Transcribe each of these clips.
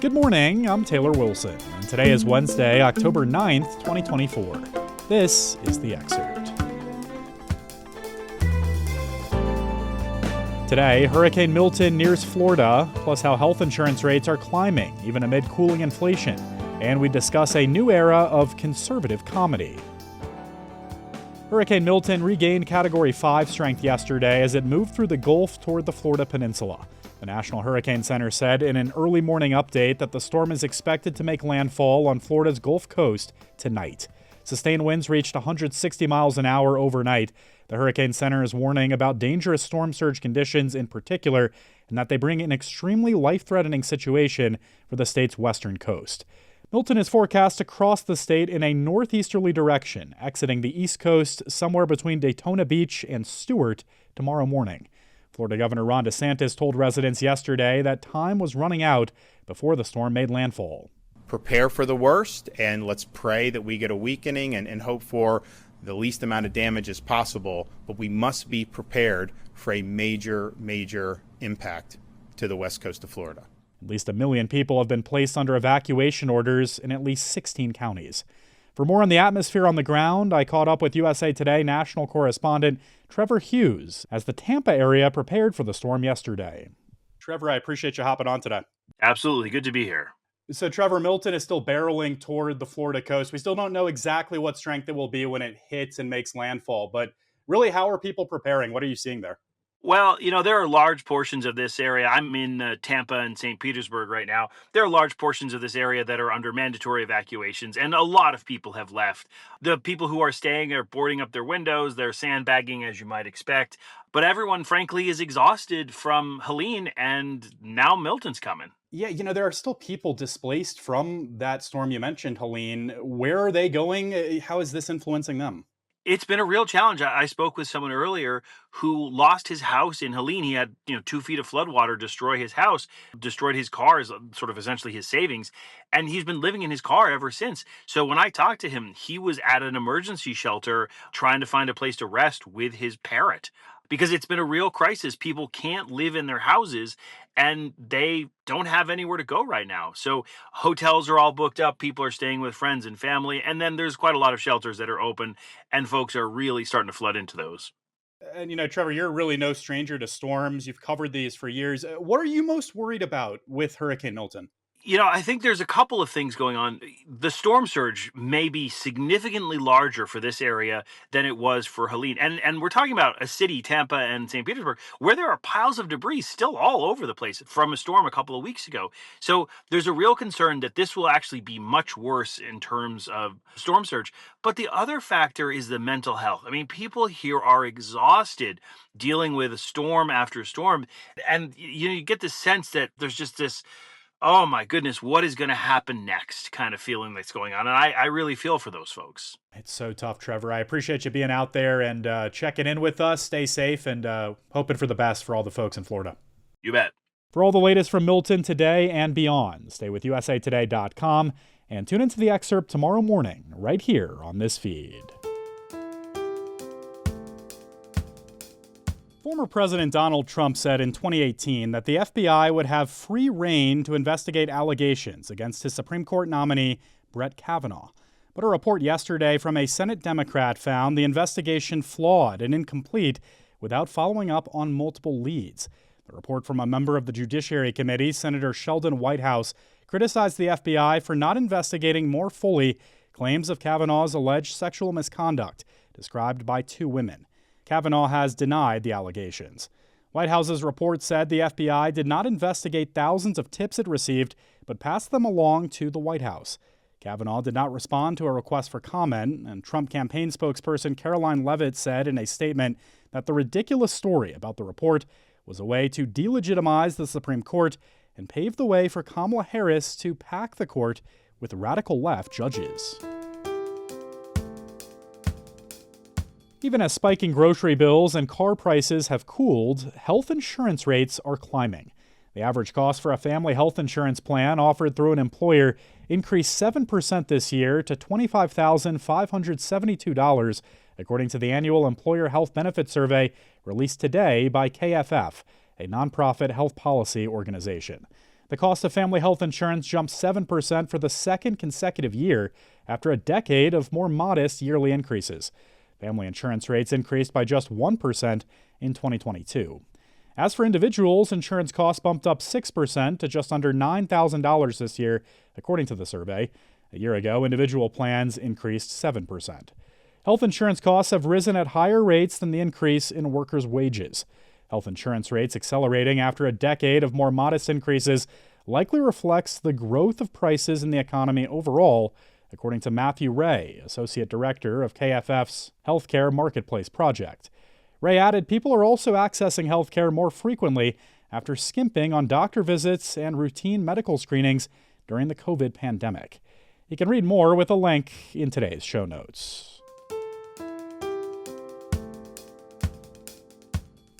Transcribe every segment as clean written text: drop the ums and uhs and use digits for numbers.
Good morning, I'm Taylor Wilson, and today is Wednesday, October 9th, 2024. This is The Excerpt. Today, Hurricane Milton nears Florida, plus how health insurance rates are climbing, even amid cooling inflation. And we discuss a new era of conservative comedy. Hurricane Milton regained Category 5 strength yesterday as it moved through the Gulf toward the Florida Peninsula. The National Hurricane Center said in an early morning update that the storm is expected to make landfall on Florida's Gulf Coast tonight. Sustained winds reached 160 miles an hour overnight. The Hurricane Center is warning about dangerous storm surge conditions in particular, and that they bring an extremely life-threatening situation for the state's western coast. Milton is forecast to cross the state in a northeasterly direction, exiting the east coast somewhere between Daytona Beach and Stewart tomorrow morning. Florida Governor Ron DeSantis told residents yesterday that time was running out before the storm made landfall. Prepare for the worst, and let's pray that we get a weakening and hope for the least amount of damage as possible. But we must be prepared for a major impact to the west coast of Florida. At least 1 million people have been placed under evacuation orders in at least 16 counties. For more on the atmosphere on the ground, I caught up with USA Today national correspondent Trevor Hughes as the Tampa area prepared for the storm yesterday. Trevor, I appreciate you hopping on today. Absolutely. Good to be here. So, Trevor, Milton is still barreling toward the Florida coast. We still don't know exactly what strength it will be when it hits and makes landfall. But really, how are people preparing? What are you seeing there? Well, there are large portions of this area. I'm in Tampa and St. Petersburg right now. There are large portions of this area that are under mandatory evacuations, and a lot of people have left. The people who are staying are boarding up their windows. They're sandbagging, as you might expect. But everyone, frankly, is exhausted from Helene, and now Milton's coming. Yeah, there are still people displaced from that storm you mentioned, Helene. Where are they going? How is this influencing them? It's been a real challenge. I spoke with someone earlier who lost his house in Helene. He had, 2 feet of floodwater destroy his house, destroyed his cars, sort of essentially his savings. And he's been living in his car ever since. So when I talked to him, he was at an emergency shelter trying to find a place to rest with his parrot. Because it's been a real crisis. People can't live in their houses and they don't have anywhere to go right now. So hotels are all booked up. People are staying with friends and family. And then there's quite a lot of shelters that are open and folks are really starting to flood into those. And, Trevor, you're really no stranger to storms. You've covered these for years. What are you most worried about with Hurricane Milton? I think there's a couple of things going on. The storm surge may be significantly larger for this area than it was for Helene. And we're talking about a city, Tampa and St. Petersburg, where there are piles of debris still all over the place from a storm a couple of weeks ago. So there's a real concern that this will actually be much worse in terms of storm surge. But the other factor is the mental health. I mean, people here are exhausted dealing with storm after storm. And you get the sense that there's just this, oh my goodness, what is going to happen next kind of feeling that's going on. And I really feel for those folks. It's so tough, Trevor. I appreciate you being out there and checking in with us. Stay safe and hoping for the best for all the folks in Florida. You bet. For all the latest from Milton today and beyond, stay with usatoday.com and tune into The Excerpt tomorrow morning right here on this feed. Former President Donald Trump said in 2018 that the FBI would have free rein to investigate allegations against his Supreme Court nominee, Brett Kavanaugh. But a report yesterday from a Senate Democrat found the investigation flawed and incomplete without following up on multiple leads. The report from a member of the Judiciary Committee, Senator Sheldon Whitehouse, criticized the FBI for not investigating more fully claims of Kavanaugh's alleged sexual misconduct, described by 2 women. Kavanaugh has denied the allegations. Whitehouse's report said the FBI did not investigate thousands of tips it received, but passed them along to the White House. Kavanaugh did not respond to a request for comment, and Trump campaign spokesperson Caroline Leavitt said in a statement that the ridiculous story about the report was a way to delegitimize the Supreme Court and pave the way for Kamala Harris to pack the court with radical left judges. Even as spiking grocery bills and car prices have cooled, health insurance rates are climbing. The average cost for a family health insurance plan offered through an employer increased 7% this year to $25,572, according to the annual Employer Health Benefit Survey released today by KFF, a nonprofit health policy organization. The cost of family health insurance jumped 7% for the second consecutive year after a decade of more modest yearly increases. Family insurance rates increased by just 1% in 2022. As for individuals, insurance costs bumped up 6% to just under $9,000 this year, according to the survey. A year ago, individual plans increased 7%. Health insurance costs have risen at higher rates than the increase in workers' wages. Health insurance rates accelerating after a decade of more modest increases likely reflects the growth of prices in the economy overall, according to Matthew Ray, Associate Director of KFF's Healthcare Marketplace Project. Ray added people are also accessing healthcare more frequently after skimping on doctor visits and routine medical screenings during the COVID pandemic. You can read more with a link in today's show notes.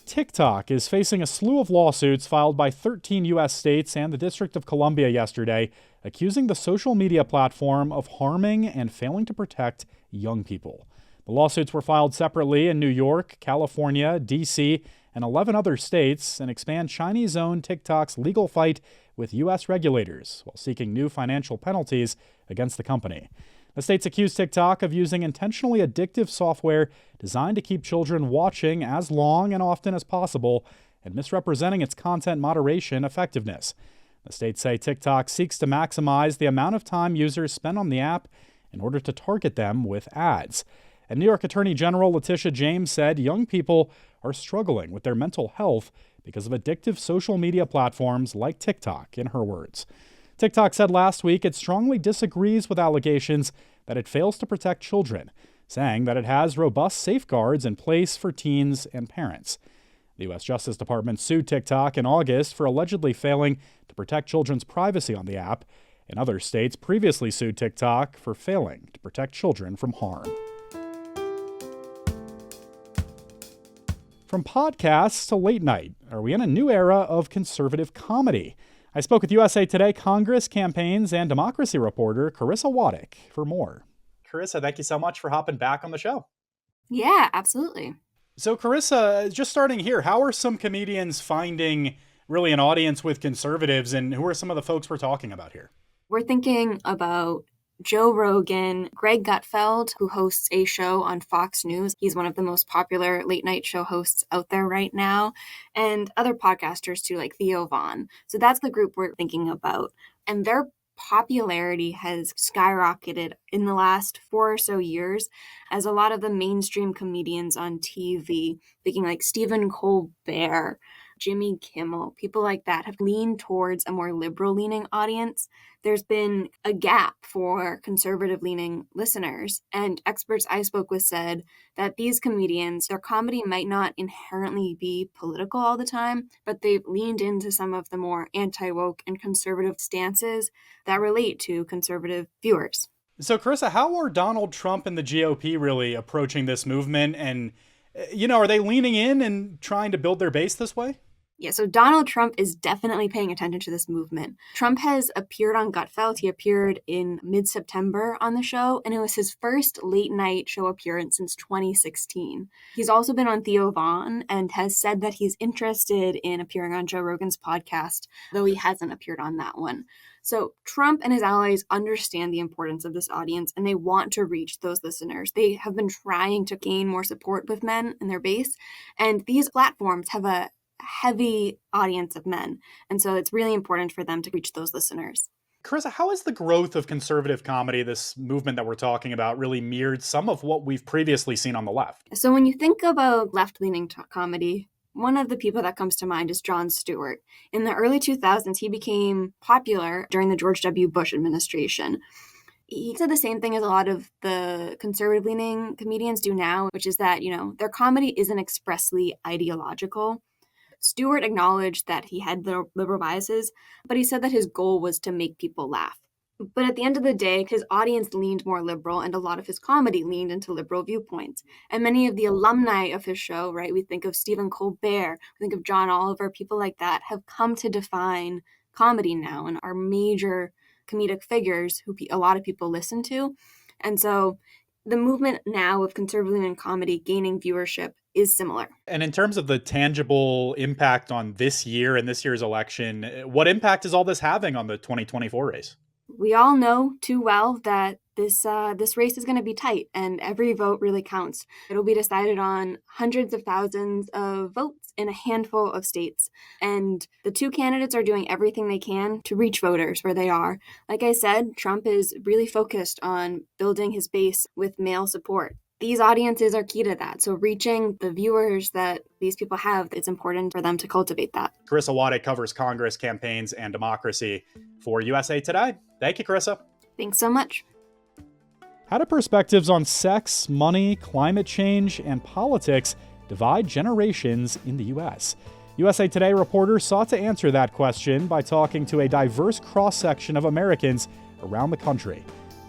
TikTok is facing a slew of lawsuits filed by 13 U.S. states and the District of Columbia yesterday, accusing the social media platform of harming and failing to protect young people. The lawsuits were filed separately in New York, California, D.C., and 11 other states and expand Chinese-owned TikTok's legal fight with U.S. regulators while seeking new financial penalties against the company. The states accuse TikTok of using intentionally addictive software designed to keep children watching as long and often as possible and misrepresenting its content moderation effectiveness. The states say TikTok seeks to maximize the amount of time users spend on the app in order to target them with ads. And New York Attorney General Letitia James said young people are struggling with their mental health because of addictive social media platforms like TikTok, in her words. TikTok said last week it strongly disagrees with allegations that it fails to protect children, saying that it has robust safeguards in place for teens and parents. The U.S. Justice Department sued TikTok in August for allegedly failing to protect children's privacy on the app, and other states previously sued TikTok for failing to protect children from harm. From podcasts to late night, are we in a new era of conservative comedy? I spoke with USA Today Congress, campaigns, and democracy reporter Carissa Waddick for more. Carissa, thank you so much for hopping back on the show. Yeah, absolutely. So Carissa, just starting here, how are some comedians finding really an audience with conservatives, and who are some of the folks we're talking about here? We're thinking about Joe Rogan, Greg Gutfeld, who hosts a show on Fox News. He's one of the most popular late night show hosts out there right now, and other podcasters too, like Theo Vaughn. So that's the group we're thinking about. And their popularity has skyrocketed in the last 4 or so years as a lot of the mainstream comedians on TV, thinking like Stephen Colbert, Jimmy Kimmel, people like that have leaned towards a more liberal-leaning audience. There's been a gap for conservative-leaning listeners, and experts I spoke with said that these comedians, their comedy might not inherently be political all the time, but they've leaned into some of the more anti-woke and conservative stances that relate to conservative viewers. So, Carissa, how are Donald Trump and the GOP really approaching this movement? And, are they leaning in and trying to build their base this way? Yeah, so Donald Trump is definitely paying attention to this movement. Trump has appeared on Gutfeld. He appeared in mid-September on the show, and it was his first late-night show appearance since 2016. He's also been on Theo Vaughn and has said that he's interested in appearing on Joe Rogan's podcast, though he hasn't appeared on that one. So Trump and his allies understand the importance of this audience, and they want to reach those listeners. They have been trying to gain more support with men in their base, and these platforms have a heavy audience of men. And so it's really important for them to reach those listeners. Carissa, how has the growth of conservative comedy, this movement that we're talking about, really mirrored some of what we've previously seen on the left? So when you think about left-leaning comedy, one of the people that comes to mind is Jon Stewart. In the early 2000s, he became popular during the George W. Bush administration. He said the same thing as a lot of the conservative-leaning comedians do now, which is that, their comedy isn't expressly ideological. Stewart acknowledged that he had the liberal biases, but he said that his goal was to make people laugh. But at the end of the day, his audience leaned more liberal, and a lot of his comedy leaned into liberal viewpoints. And many of the alumni of his show, right, we think of Stephen Colbert, we think of John Oliver, people like that have come to define comedy now and are major comedic figures who a lot of people listen to. And so the movement now of conservative comedy gaining viewership is similar. And in terms of the tangible impact on this year and this year's election, what impact is all this having on the 2024 race? We all know too well that this race is going to be tight, and every vote really counts. It'll be decided on hundreds of thousands of votes in a handful of states. And the two candidates are doing everything they can to reach voters where they are. Like I said, Trump is really focused on building his base with male support. These audiences are key to that. So reaching the viewers that these people have, it's important for them to cultivate that. Carissa Waddick covers Congress, campaigns, and democracy for USA Today. Thank you, Carissa. Thanks so much. How do perspectives on sex, money, climate change, and politics divide generations in the U.S.? USA Today reporters sought to answer that question by talking to a diverse cross-section of Americans around the country.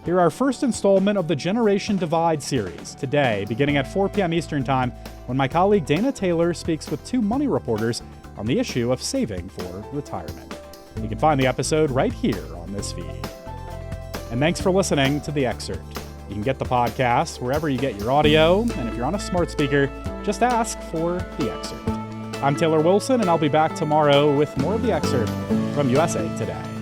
Here our first installment of the Generation Divide series, today, beginning at 4 p.m. Eastern Time, when my colleague Dana Taylor speaks with two money reporters on the issue of saving for retirement. You can find the episode right here on this feed. And thanks for listening to The Excerpt. You can get the podcast wherever you get your audio, and if you're on a smart speaker, just ask for The Excerpt. I'm Taylor Wilson, and I'll be back tomorrow with more of The Excerpt from USA Today.